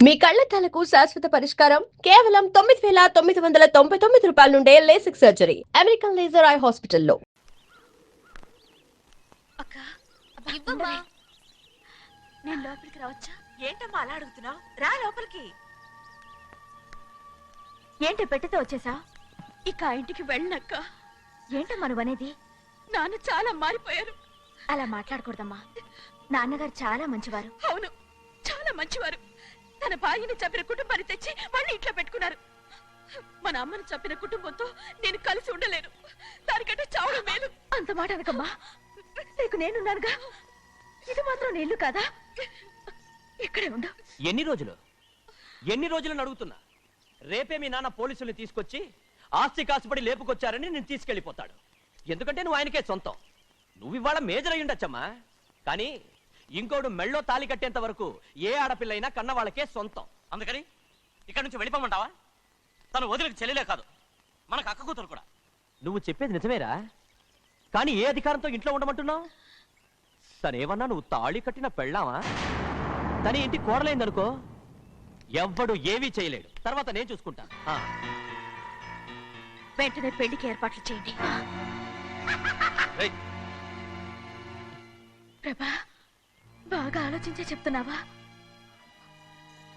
మీ కళ్లద్దాలకు శాశ్వత పరిష్కారం కేవలం 9,999 రూపాయల నుండే LASIK surgery American laser eye హాస్పిటల్లో. అక్క ఇవ్వమ్మా. నేను లోపలికి రావచ్చా? ఏంటమ్మా అలా అడుగుతున్నావు? రా లోపలికి. ఏంటి పెట్టితే వచ్చేసా? ఇక ఆ ఇంటికి వెళ్ళనక్క. ఏంటమ్మా నువ్వు అనేది? నాన్న చాలా మారిపోయారు. అలా మాట్లాడకూడదమ్మా. నాన్నగారు చాలా మంచివారు. అవును, చాలా మంచివారు. తన భార్యని చంపిన కుటుంబాన్ని తెచ్చి మళ్ళీ ఇంట్లో పెట్టుకున్నారు. మన అమ్మని చంపిన కుటుంబంతో నేను కలిసి ఉండలేను. దానికంటే చావడం మేలు. అంత మాట అనకమ్మా. నీకు నేనున్నానుగా. ఇది మాత్రం నీళ్లు కాదా? ఇక్కడే ఉండు. ఎన్ని రోజులు అడుగుతున్నా. రేపే మీ నాన్న పోలీసుల్ని తీసుకొచ్చి ఆస్తి కాసుపడి లేపుకొచ్చారని నేను తీసుకెళ్లిపోతాడు. ఎందుకంటే నువ్వు ఆయనకే సొంతం. నువ్వు ఇవాళ మేజర్ అయి ఉండొచ్చమ్మా, కానీ ఇంకోడు మెళ్ళో తాలి కట్టేంత వరకు ఏ ఆడపిల్లైనా కన్న వాళ్ళకే సొంతం. అందుకని ఇక్కడి నుంచి వెళ్ళిపోమంటావా? తను వదిలికి చెల్లెలే కాదు, మనకు అక్క కూతురు కూడా. నువ్వు చెప్పేది నిజమేరా, కానీ ఏ అధికారంతో ఇంట్లో ఉండమంటున్నావు? తనేమన్నా నువ్వు తాళి కట్టిన పెళ్ళావా? తన ఇంటి కోడలైందనుకో, ఎవ్వడు ఏవీ చేయలేడు. తర్వాత నేను చూసుకుంటా. వెంటనే పెళ్లికి ఏర్పాట్లు చేయండి. ప్రభా, బాగా ఆలోచించే చెప్తున్నావా?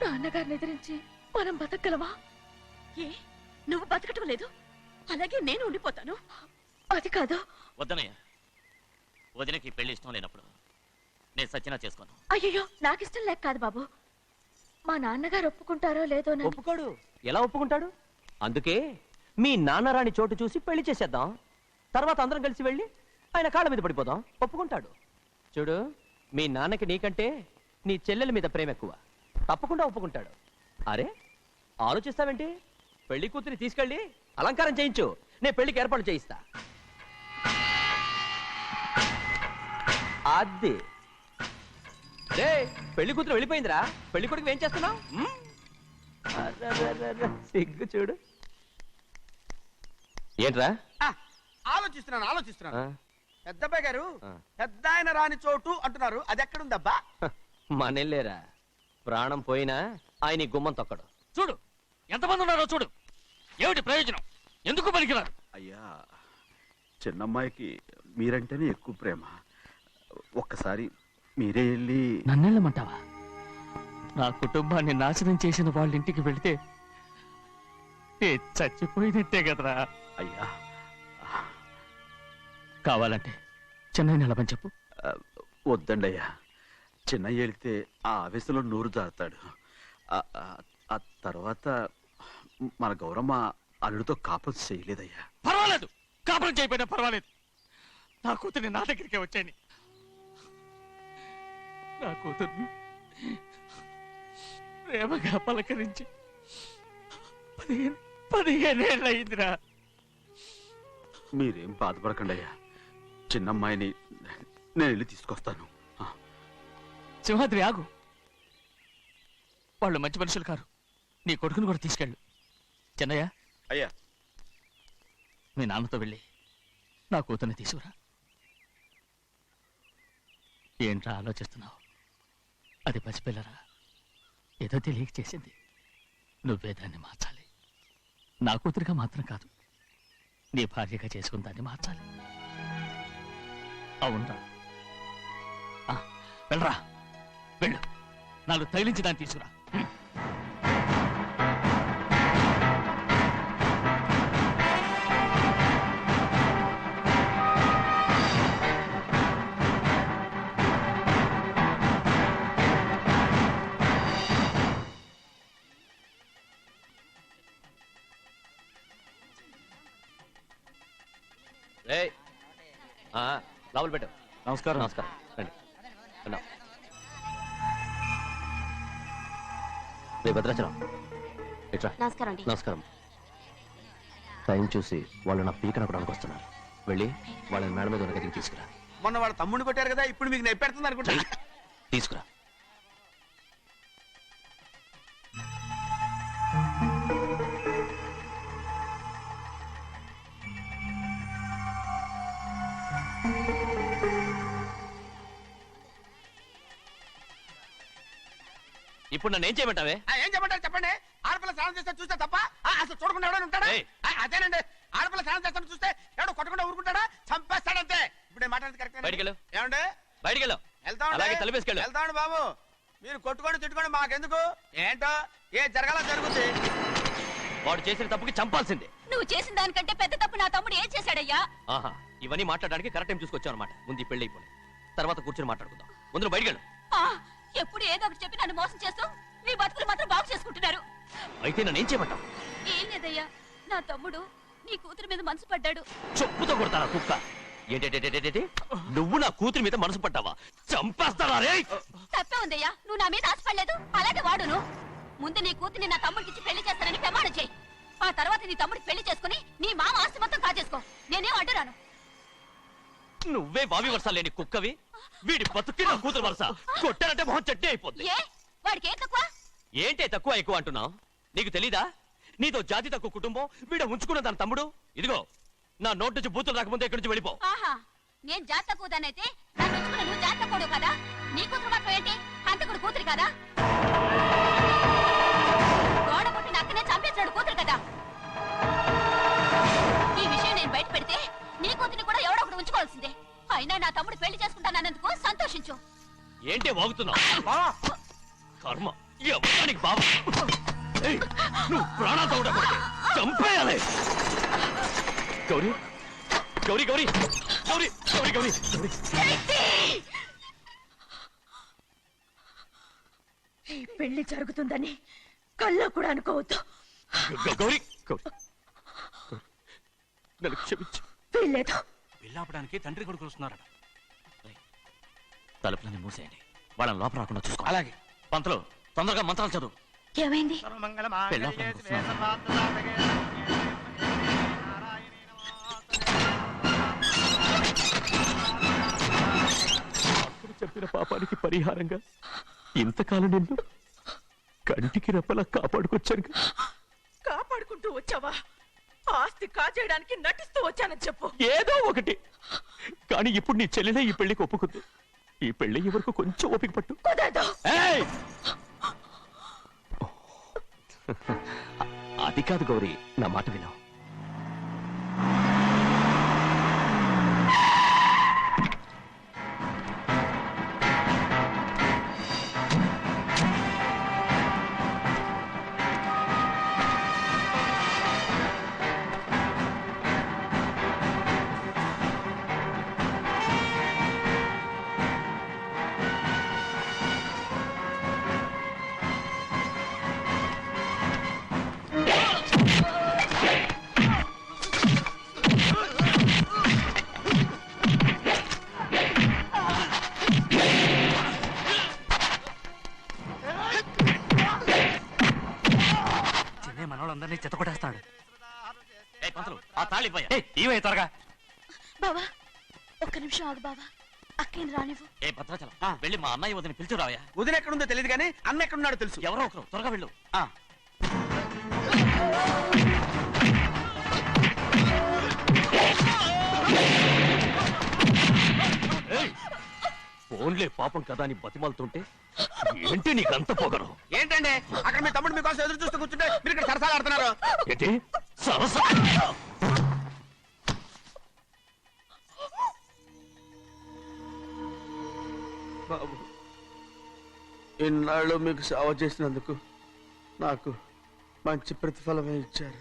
నాన్నగారిని ఎదిరించి మనం బతకగలవా? ఏ, నువ్వు బతకటం లేదు, అలాగే నేను ఉండిపోతాను. అది కాదు. వద్దనయ్య, వదినకి పెళ్లి ఇష్టం లేనప్పుడు నేను సచ్చినా చేసుకోను. అయ్యో, నాకు ఇష్టం లేక కాదు బాబు. మా నాన్నగారు ఒప్పుకుంటారో లేదో. ఒప్పుకోడు. ఎలా ఒప్పుకుంటాడు? అందుకే మీ నాన్నరాని చోటు చూసి పెళ్లి చేసేద్దాం. తర్వాత అందరం కలిసి వెళ్ళి ఆయన కాళ్ళ మీద పడిపోదాం. ఒప్పుకుంటాడు. చూడు, మీ నాన్నకి నీకంటే నీ చెల్లెల మీద ప్రేమ ఎక్కువ. తప్పకుండా ఒప్పుకుంటాడు. అరే, ఆలోచిస్తావేంటి? పెళ్లి కూతురి తీసుకెళ్ళి అలంకారం చేయించు, నేను పెళ్లికి ఏర్పాటు చేయిస్తా. అది రే, పెళ్లి కూతురు వెళ్ళిపోయిందిరా. పెళ్లి కొడుకు ఏం చేస్తున్నావు? సిగ్గు చూడు. ఏంట్రా? ఆలోచిస్తున్నాను. పెద్దబ్బాయి గారు, పెద్ద ఆయన రాని చోటు అంటున్నారు, అది ఎక్కడుందబ్బా? మనెళ్ళేరా, ప్రాణం పోయినా ఆయన గుమ్మం తొక్కడు. చూడు ఎంతమంది ఉన్నారో చూడు. ఏమిటి ప్రయోజనం? ఎందుకు పనికిరారు? అయ్యా, చిన్నమ్మాయికి మీరంటేనే ఎక్కువ ప్రేమ. ఒక్కసారి మీరే వెళ్ళి. నన్నెళ్ళమంటావా? నా కుటుంబాన్ని నాశనం చేసిన వాళ్ళ ఇంటికి వెళితే చచ్చిపోయినట్టే కదరా. అయ్యా, కావాలంటే చెన్నై నిలబని చెప్పు. వద్దండి అయ్యా. చిన్నయ్య వెళితే ఆ ఆవేశంలో నోరు జారుతాడు. ఆ తర్వాత మన గౌరమ్మ అల్లుడితో కాపురం చేయలేదయ్యా. పర్వాలేదు, కాపురం చేయకపోయినా పర్వాలేదు. నా కూతుర్ని నా దగ్గరికే వచ్చాయని. నా కూతుర్ని ప్రేమగా పలకరించి 15 ఏళ్ళు అయిందిరా. మీరేం బాధపడకండి అయ్యా. చిన్నమ్మాయిని నేను వెళ్ళి తీసుకొస్తాను. సింహాద్రి, ఆగు. వాళ్ళు మంచి మనుషులు కారు. నీ కొడుకుని కూడా తీసుకెళ్ళు. చెన్నయ్య, అయ్యా, మీ నాన్నతో వెళ్ళి నా కూతుర్ని తీసుకురా. ఏంట్రా ఆలోచిస్తున్నావు? అది పసిపిల్లరా, ఏదో తెలియక చేసింది. నువ్వే దాన్ని మార్చాలి. నా కూతురిగా మాత్రం కాదు, నీ భార్యగా చేసుకుని దాన్ని మార్చాలి. అవునరా, వెళ్ళరా, వెళ్ళు. నాలుగు తగిలించి దాన్ని తీసుకురా. లోపల పెట్టు. నమస్కారం. నమస్కారం. రండి. రే భద్రాచలం, ఇట్రా. నమస్కారం. నమస్కారం. టైం చూసి వాళ్ళు నా పీకన కూడా వస్తున్నారు. వెళ్ళి వాళ్ళని మేడ మీద ఉన్న గదికి తీసుకురా. మొన్న వాళ్ళ తమ్ముడిని కొట్టారు కదా, ఇప్పుడు మీకు నెప్పెడుతుంది అనుకుంటా. తీసుకురా. ఇప్పుడు నన్ను ఏం చేయమంటావే? ఏం చెప్పంటారు చెప్పండి. ఆడపిల్ల స్నానం చేస్తే చూస్తే తప్ప అసలు చూడకుండా ఎవడైనా ఉంటాడా? ఏయ్. అదేనండి, ఆడపిల్ల స్నానం చేస్తాను చూస్తే ఎవడో కొట్టకుండా ఊరుకుంటాడా? చంపేస్తాడంతే. ఇప్పుడు నేను మాట్లాడేది కరెక్ట్ బయటికెళ్ళు. ఏమండి? బయటికెళ్ళు. అలాగే తలపేసుకెళ్ళు. వెళ్తామండి బాబు. మీరు కొట్టుకొని తిట్టుకొని మాకెందుకు? ఏంటో ఏ జరగాల జరుగుతుంది. వాడు చేసిన తప్పుకి చంపాల్సిందే. నువ్వు చేసిన దానికంటే పెద్ద తప్పు నా తమ్ముడు ఏం చేశాడయ్యా? ఆహా, ఇవన్నీ మాట్లాడడానికి కరెక్ట్ టైం చూసుకొచ్చావు అనమాట. ముందు ఈ పెళ్లి అయిపోయి తర్వాత కూర్చొని మాట్లాడుకుందాం. ముందు బయటికెళ్ళు. ఎప్పుడు ఏదో ఒకటి చెప్పి నన్ను మోసం చేస్తూ మీ బతుకులు మాత్రం బాగు చేసుకుంటున్నారు. అయితే నన్ను ఏం చేయమంటావు? ఏం లేదయ్యా, నా తమ్ముడు నీ కూతురు మీద మనసు పడ్డాడు. చెప్పుతో కొడతారా కుక్క? ఏంటేంటి నువ్వు నా కూతురి మీద మనసు పడ్డావా? చంపేస్తారా రే? తప్పే ఉందయ్యా, నువ్వు నా మీద ఆశపడలేదు, అలాగే వాడును. ముందు నీ కూతుర్ని నా తమ్ముడికి పెళ్లి చేస్తానని ప్రమాణం చేయి. ఆ తర్వాత నీ తమ్ముడికి పెళ్లి చేసుకుని నీ మామ ఆస్తి మొత్తం కాజేసుకో. నేనేం అడ్డురాను. నువ్వే బావి వరుస లేని కుక్కవి. వీడి బతుక్కి నా కూతురు వరుస. కొట్టానంటే మొహం చెట్టే అయిపోద్ది. ఏ వాడికి ఏం తక్కువ? ఏంటే తక్కువ ఎక్కువ అంటున్నావు? నీకు తెలీదా? నీతో జాతి తక్కువ కుటుంబం వీడ ఉంచుకున్న దాని తమ్ముడు. ఇదిగో నా నోటి నుంచి బూతులు రాకముందే ఇక్కడి నుంచి వెళ్ళిపో. ఆహా, నేను జాత కూదానైతే నన్ను ఉంచుకున్న నువ్వు జాత కూడు కదా. నీ కూతురు మాత్రం ఏంటి, హంతకుడు కూతురు కదా. గోడ పుట్టిన అక్కనే చంపేశాడు కూతురు కదా. ఈ విషయం నేను బయట పెడితే నీ కూతురిని కూడా ఎవడో ఒకటి ఉంచుకోవాల్సిందే. అయినా నా తమ్ముడు పెళ్లి చేసుకుంటానన్నందుకు సంతోషించు. ఏంటే వాగుతున్నావు? కర్మ ఎవరికి బాబా. నువ్వు ప్రాణాలతో ఉండకూడదు, చంపేయాలి. గౌరీ గౌరీ గౌరీ గౌరీ గౌరీ గౌరీ ఈ పెళ్లి జరుగుతుందని కల్లో కూడా అనుకోవద్దు. గౌరీ గౌరీ నన్ను క్షమించు. వీల్లేదు. పెళ్ళాపడానికి తండ్రి కొడుకులు వస్తున్నారట. తలుపులని మూసేయండి, వాళ్ళని లోపల రాకుండా చూసుకో. అలాగే. పంతులు తొందరగా మంత్రాలు చదువు. ఏమైంది? పెళ్ళాపడానికి వస్తున్నారు. అప్పుడు చెప్పిన పాపానికి పరిహారంగా ఇంతకాలం నిన్ను కంటికి రెప్పలా కాపాడుకొచ్చాను. కాపాడుకుంటూ వచ్చావా? ఆస్తి కాజేయడానికి నటిస్తూ వచ్చానని చెప్పు. ఏదో ఒకటి. కానీ ఇప్పుడు నీ చెల్లెలే ఈ పెళ్లికి ఒప్పుకుంది. ఈ పెళ్లి వరకు కొంచెం ఓపిక పట్టు. కుదరదు. ఏయ్! అది కాదు గౌరీ, నా మాట విను. మనోళ్ళందరినీ చెత్తకొట్టేస్తాడు. ఆ తాళి ఇవే త్వరగా. బావా ఒక్క నిమిషం ఆగు బావా, అక్కేని రానివ్వు. ఏ భద్రాచలం వెళ్ళి మా అన్నయ్య వదిన పిలిచిరావయ్యా. వదిన ఎక్కడుందో తెలియదు కానీ అన్న ఎక్కడున్నాడో తెలుసు. ఎవరో ఒకరు త్వరగా వెళ్ళు. ఫోన్లే పాపం కదా అని బతిమాలుతుంటే ఏంటి నీకంత పొగరు? ఏంటండి అక్కడ మీ తమ్ముడు మీకోసం ఎదురు చూస్తూ కూర్చుంటే మీరు ఇక్కడ సరసాలు ఆడుతున్నారు. ఏంటి సరసా? బాబు, ఇన్నాళ్ళు మీకు సేవ చేసినందుకు నాకు మంచి ప్రతిఫలమే ఇచ్చారు.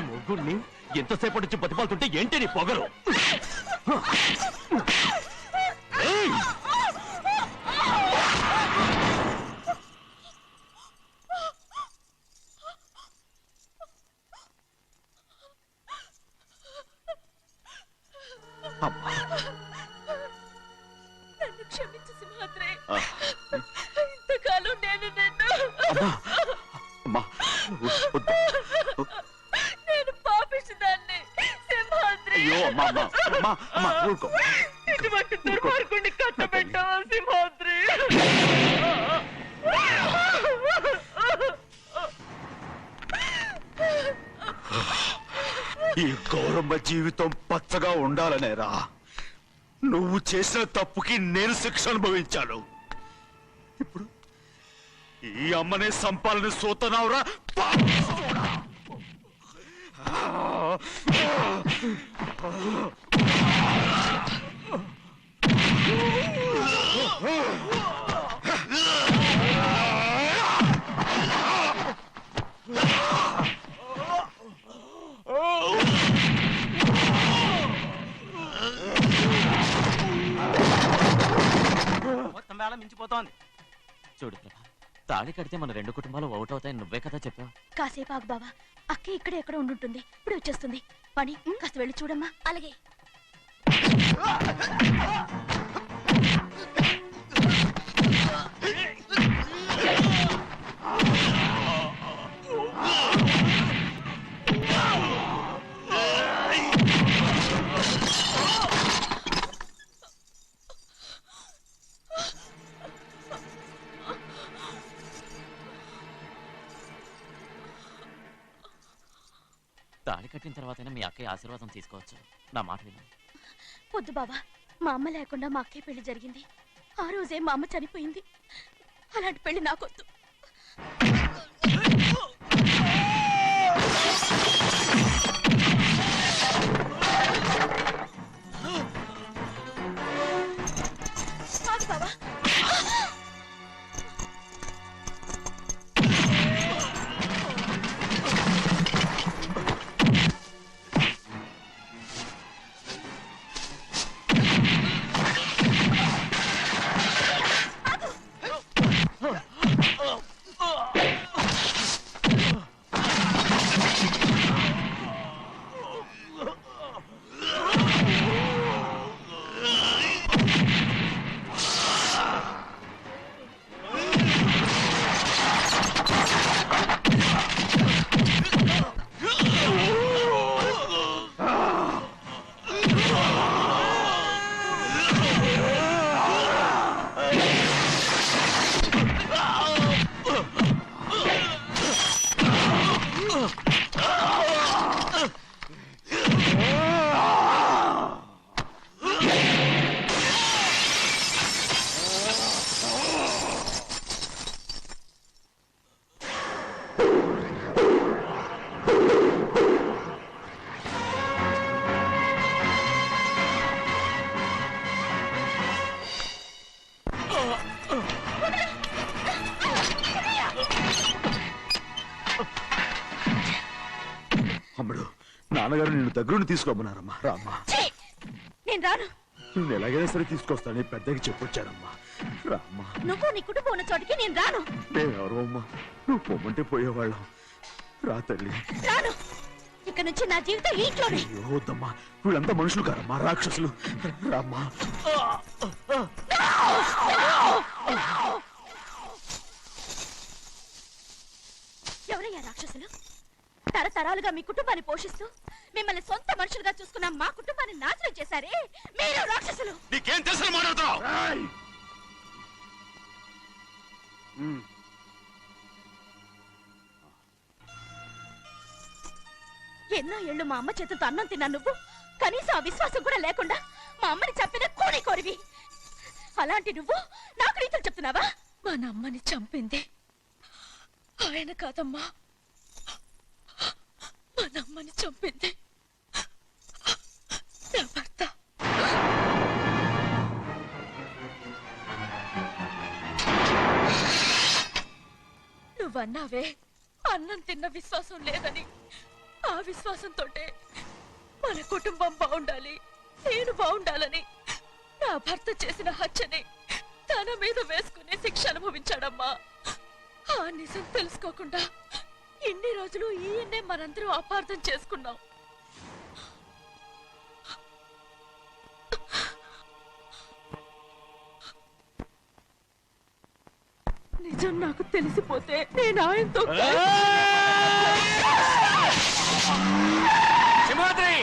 ముగ్గురిని ఎంతసేపటి నుంచి బతిమాలుతుంటే ఏంటి నీ పొగరు? నన్ను క్షమించు సింహాద్రి. ఇంతకాలం నేను నిన్ను నేను పాపిస్తుదాన్ని సింహాద్రి. ఇటువంటి దుర్మార్గుడిని కట్టబెట్టావా సింహాద్రి? ఈ గౌరమ్మ జీవితం పచ్చగా ఉండాలనేరా నువ్వు చేసిన తప్పుకి నేను శిక్ష అనుభవించాను. ఇప్పుడు ఈ అమ్మనే సంపాలని సూతనావురా పాపిస్తోడా. మొత్తం వేళ మించిపోతోంది. చూడు ప్రభా, తాళి కడితే మన రెండు కుటుంబాలు ఒకటవుతాయని నువ్వే కదా చెప్పావు. కాసేపు ఆగు బావా, అక్క ఇక్కడే ఎక్కడ ఉండుంటుంది, ఇప్పుడు వచ్చేస్తుంది. పని కాస్త వెళ్ళి చూడమ్మా. అలాగే. తాళి కట్టిన తర్వాతైనా మీ అక్కయ్య ఆశీర్వాదం తీసుకోవచ్చు. నా మాట విను. వద్దు బావా, మా అమ్మ లేకుండా మా అక్కయ్య పెళ్లి జరిగింది. ఆ రోజే మా అమ్మ చనిపోయింది. అలాంటి పెళ్లి నాకొద్దు. ఆగు బావా. అమ్ముడు, నాన్నగారు నిన్ను దగ్గరుండి తీసుకోమన్నారమ్మా. రామ్మా. నేను రాను. నువ్వు ఎలాగైనా సరే తీసుకొస్తానని పెద్దకి చెప్పొచ్చానమ్మా. రామ్మా. నువ్వు నీ కుటుంబం ఉన్న చోటికి నేను రాను. మేమెవరో అమ్మా, నువ్వు పొమ్మంటే పోయేవాళ్ళం. రా తల్లి. రాను. ఇక నుంచి నా జీవితం ఈ ఇంట్లోనే. అయ్యో వద్దమ్మా, వీళ్ళంతా మనుషులు కారమ్మా, రాక్షసులు. రామ్మా. ఎవరయ్యా రాక్షసులు? తరతరాలుగా మీ కుటుంబాన్ని పోషిస్తూ మిమ్మల్ని సొంత మనుషులుగా చూసుకున్న మా కుటుంబాన్ని నాశనం చేశారే మీరు రాక్షసులు. నీకేం తెలుసు మాట్లాడుతున్నావు? ఎన్నో ఏళ్ళు మా అమ్మ చేతితో అన్నం తిన్నా నువ్వు కనీసం ఆ విశ్వాసం కూడా లేకుండా మా అమ్మని చంపిన కోడి కోరివి. అలాంటి నువ్వు నాకు రీతులు చెప్తున్నావా? మా అమ్మని చంపింది ఆయన కాదమ్మా, మా అమ్మని చంపింది నా భర్త. నువ్వన్నావే అన్నం తిన్న విశ్వాసం లేదని. ఆ విశ్వాసంతోటే మన కుటుంబం బాగుండాలి, నేను బాగుండాలని నా భర్త చేసిన హత్యని తన మీద వేసుకుని శిక్ష అనుభవించాడమ్మా. ఆ నిజం తెలుసుకోకుండా ఇన్ని రోజులు ఈయన్నే మనందరం అపార్థం చేసుకున్నాం. నిజం నాకు తెలిసిపోతే నేను ఆయనతో సింహాద్రి!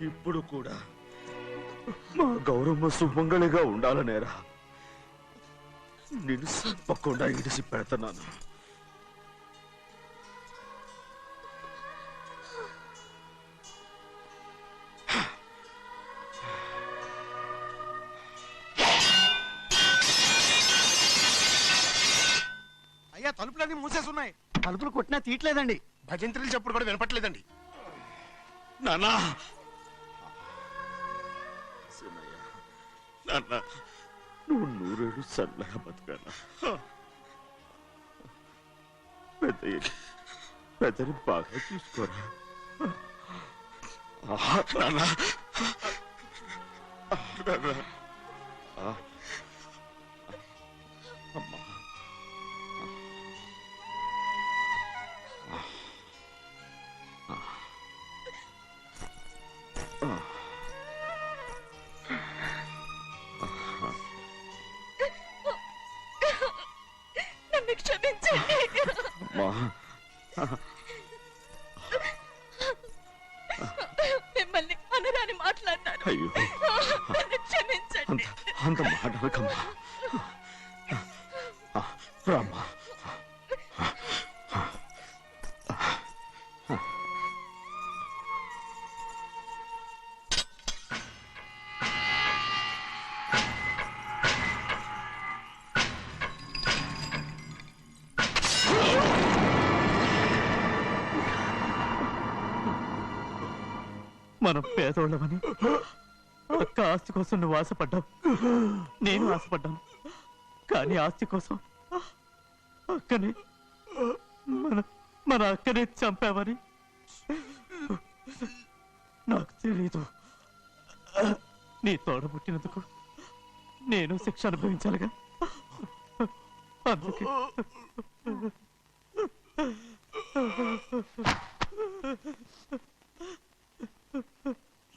ఇప్పుడు కూడా మా గౌరమ్మ సుమంగళిగా ఉండాలనేరా నేను తప్పకుండా ఇడిసి పెడతాను. అయ్యా తలుపులన్నీ మూసేసున్నాయి. తలుపులు కొట్టినా తీయట్లేదండి. భజంత్రులు చెప్పుడు కూడా వినపట్లేదండి. నాన్నా నాన్న నువ్వు 100 ఏళ్ళు చల్లగా బతకాల. పెద్దని బాగా చూసుకోరా నాన్న. అమ్మా నన్ను క్షమించండి. మిమ్మల్ని అనరాని మాట్లాడినాను. అయ్యో నన్ను క్షమించండి. అంత మాటలకమ్మా. రామ్మా. మనం పేదోళ్ళమని అక్క ఆస్తి కోసం నువ్వు ఆశపడ్డావు, నేను ఆశపడ్డాను. కానీ ఆస్తి కోసం అక్కనే మన అక్కనే చంపావని నాకు తెలీదు. నీ తోడ పుట్టినందుకు నేను శిక్ష అనుభవించాలిగా. అందుకే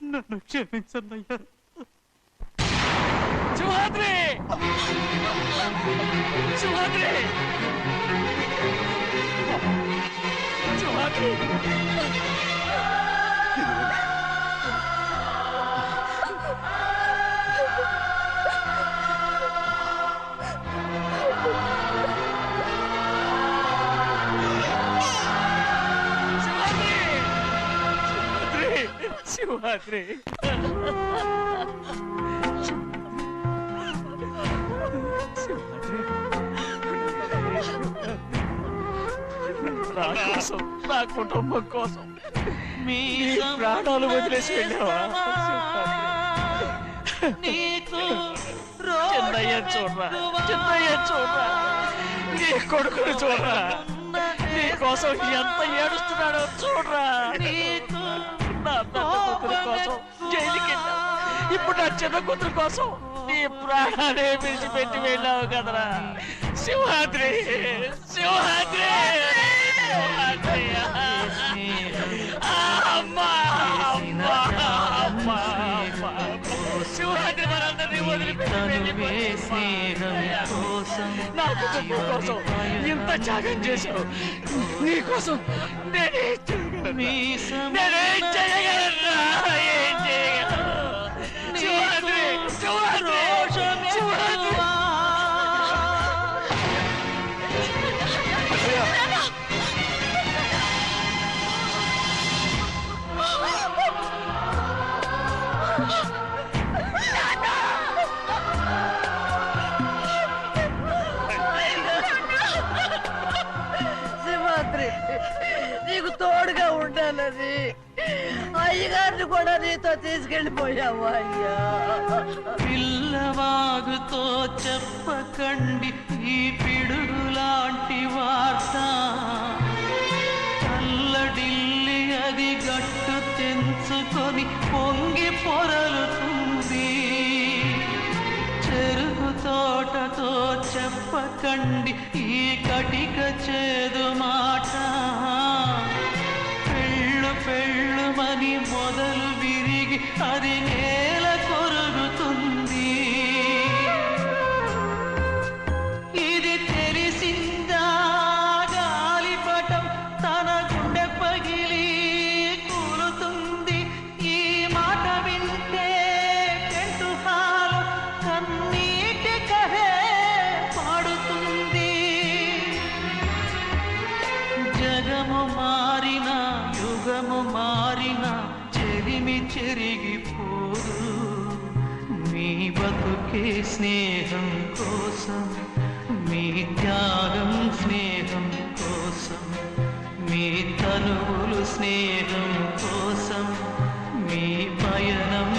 నన్ను క్షమించన్నయ్యా. శివాద్రి శివాద్రి శివాద్రి శివాద్రి నా కోసం, నా కుటుంబం కోసం మీ ప్రాణాలు వదిలేసి వెళ్ళావా? చిన్నయ్య చూడరా, చిన్నయ్య చూడరా, నీ కొడుకుని చూడరా, నీ కోసం ఎంత ఏడుస్తున్నాడో చూడరా. నా పెద్ద కూతురు కోసం జైలుకి వెళ్ళావు, ఇప్పుడు నా చిన్న కూతురు కోసం నీ ప్రాణాలే విడిచిపెట్టి వెళ్ళావు కదరా. శివాద్రి శివాద్రి శివాద్రి అమ్మా అమ్మా అమ్మా అమ్మా శివాద్రి మనందరినీ వదిలిపెట్టి నా కుటుంబం కోసం ఇంత త్యాగం చేశావు. నీ కోసం నేనేం చేయగలరా? ఏం చేయగలరా? శివాద్రి శివాద్రి శివాద్రి శివాద్రి నీకు తోడుగా ఉండాలని అయ్యగారిని కూడా నీతో తీసుకెళ్ళిపోయావా? అయ్యా పిల్లవాగుతో చెప్పకండి ఈ పిడుగులాంటి వార్త, చల్లడిల్లి అది గట్టు తెంచుకొని పొంగి పొరలుతుంది. చెరుకు తోటతో చెప్పకండి ఈ కటిక చేదు మాట, పెళ్ళు పెళ్ళుమని మొదలు విరిగి అది నేల కొరుగుతుంది. ఇది తెలిసిందా గాలిపటం తన గుండె పగిలి కూలుతుంది. ఈ మాట మారిన యుగము మారిన చెలిమి చెరిగిపోదు మీ బతుకే స్నేహం కోసం మీ త్యాగం స్నేహం కోసం మీ తనువులు స్నేహం కోసం మీ పయనం